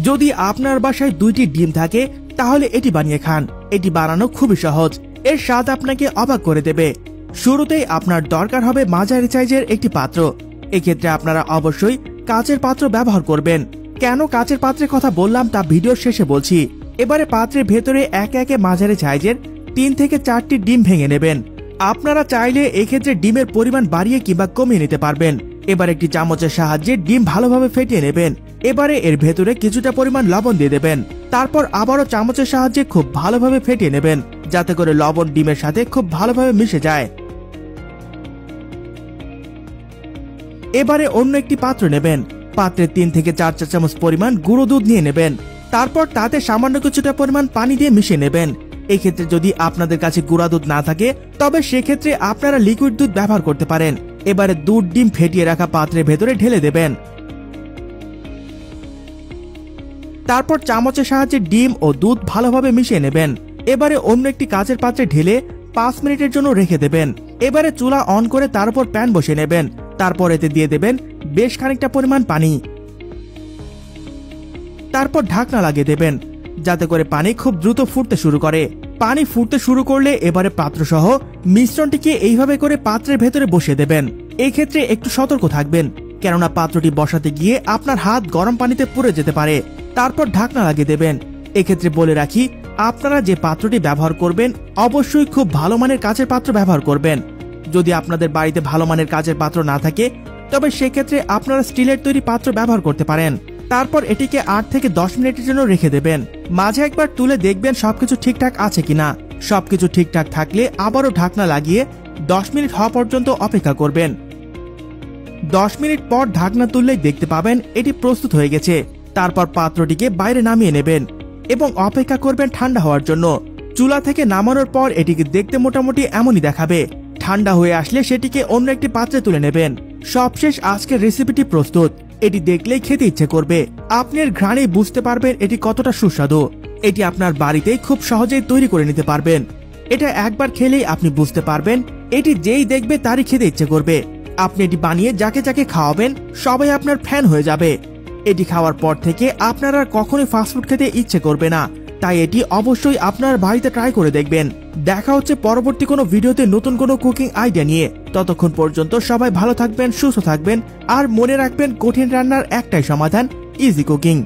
যদি আপনার বাসায় 2টি ডিম থাকে তাহলে এটি বানিয়ে খান। এটি বানানো খুবই সহজ, এর স্বাদ আপনাকে অবাক করে দেবে। শুরুতেই আপনার দরকার হবে মাঝারি সাইজের একটি পাত্র। এক্ষেত্রে আপনারা অবশ্যই কাচের পাত্র ব্যবহার করবেন। কেন কাচের পাত্রের কথা বললাম তা ভিডিওর শেষে বলছি। এবারে পাত্রের ভেতরে একে একে মাঝারি সাইজের 3 থেকে 4টি ডিম ভেঙে নেবেন। আপনারা চাইলে এক্ষেত্রে ডিমের পরিমাণ বাড়িয়ে কিংবা কমিয়ে নিতে পারবেন। এবার একটি চামচের সাহায্যে ডিম ভালোভাবে ফেটিয়ে নেবেন। এবারে এর ভেতরে কিছুটা পরিমাণ লবণ দিয়ে দেবেন। তারপর আবারও চামচের সাহায্যে খুব ভালোভাবে ফেটিয়ে নেবেন, যাতে করে লবণ ডিমের সাথে খুব ভালোভাবে মিশে যায়। এবারে অন্য একটি পাত্র নেবেন। পাত্রে 3 থেকে 4 চা চামচ পরিমাণ গুঁড়ো দুধ নিয়ে নেবেন। তারপর তাতে সামান্য কিছুটা পরিমাণ পানি দিয়ে মিশিয়ে নেবেন। এক্ষেত্রে যদি আপনাদের কাছে গুঁড়া দুধ না থাকে তবে সেক্ষেত্রে আপনারা লিকুইড দুধ ব্যবহার করতে পারেন। এবারে দুধ ডিম ফেটিয়ে রাখা পাত্রের ভেতরে ঢেলে দেবেন। তারপর চামচের সাহায্যে ডিম ও দুধ ভালোভাবে মিশিয়ে নেবেন। এবারে অন্য একটি কাচের পাত্রে ঢেলে 5 মিনিটের জন্য রেখে দেবেন। এবারে চুলা অন করে তার উপর প্যান বসিয়ে নেবেন। তারপর এতে দিয়ে দেবেন বেশ খানিকটা পরিমাণ পানি। তারপর ঢাকনা লাগিয়ে দেবেন, যাতে করে পানি খুব দ্রুত ফুটতে শুরু করে। পানি ফুটতে শুরু করলে এবারে পাত্র সহ মিশ্রণটিকে এইভাবে করে পাত্রের ভেতরে বসিয়ে দেবেন। এই ক্ষেত্রে একটু সতর্ক থাকবেন, কেননা পাত্রটি বসাতে গিয়ে আপনার হাত গরম পানিতে পুড়ে যেতে পারে। তারপর ঢাকনা লাগিয়ে দেবেন। এক্ষেত্রে বলে রাখি, আপনারা যে পাত্রটি ব্যবহার করবেন অবশ্যই খুব ভালো মানের কাচের পাত্র ব্যবহার করবেন। যদি আপনাদের বাড়িতে ভালো মানের কাচের পাত্র না থাকে তবে সেক্ষেত্রে আপনারা স্টিলের তৈরি পাত্র ব্যবহার করতে পারেন। তারপর এটিকে 8 থেকে 10 মিনিটের জন্য রেখে দেবেন। মাঝে একবার তুলে দেখবেন সবকিছু ঠিকঠাক আছে কিনা। সবকিছু ঠিকঠাক থাকলে আবারও ঢাকনা লাগিয়ে 10 মিনিট হওয়া পর্যন্ত অপেক্ষা করবেন। 10 মিনিট পর ঢাকনা তুললেই দেখতে পাবেন এটি প্রস্তুত হয়ে গেছে। তারপর পাত্রটিকে বাইরে নামিয়ে নেবেন এবং অপেক্ষা করবেন ঠান্ডা হওয়ার জন্য। চুলা থেকে নামানোর পর এটিকে দেখতে মোটামুটি এমনই দেখাবে। ঠান্ডা হয়ে আসলে সেটিকে অন্য একটি পাত্রে তুলে নেবেন। সবশেষ আজকের রেসিপিটি প্রস্তুত। এটি দেখলেই খেতে ইচ্ছে করবে। আপনি এর ঘ্রাণেই বুঝতে পারবেন এটি কতটা সুস্বাদু। এটি আপনার বাড়িতেই খুব সহজেই তৈরি করে নিতে পারবেন। এটা একবার খেলেই আপনি বুঝতে পারবেন এটি যেই দেখবে তারই খেতে ইচ্ছে করবে। আপনি এটি বানিয়ে যাকে যাকে খাওয়াবেন সবাই আপনার ফ্যান হয়ে যাবে। এটি খাওয়ার পর থেকে আপনার আর কখনোই ফাস্টফুড খেতে ইচ্ছে করবে না। তাই এটি অবশ্যই আপনার বাড়িতে ট্রাই করে দেখবেন। দেখা হচ্ছে পরবর্তী কোনো ভিডিওতে নতুন কোনো কুকিং আইডিয়া নিয়ে। ততক্ষণ পর্যন্ত সবাই ভালো থাকবেন, সুস্থ থাকবেন, আর মনে রাখবেন কঠিন রান্নার একটাই সমাধান, ইজি কুকিং।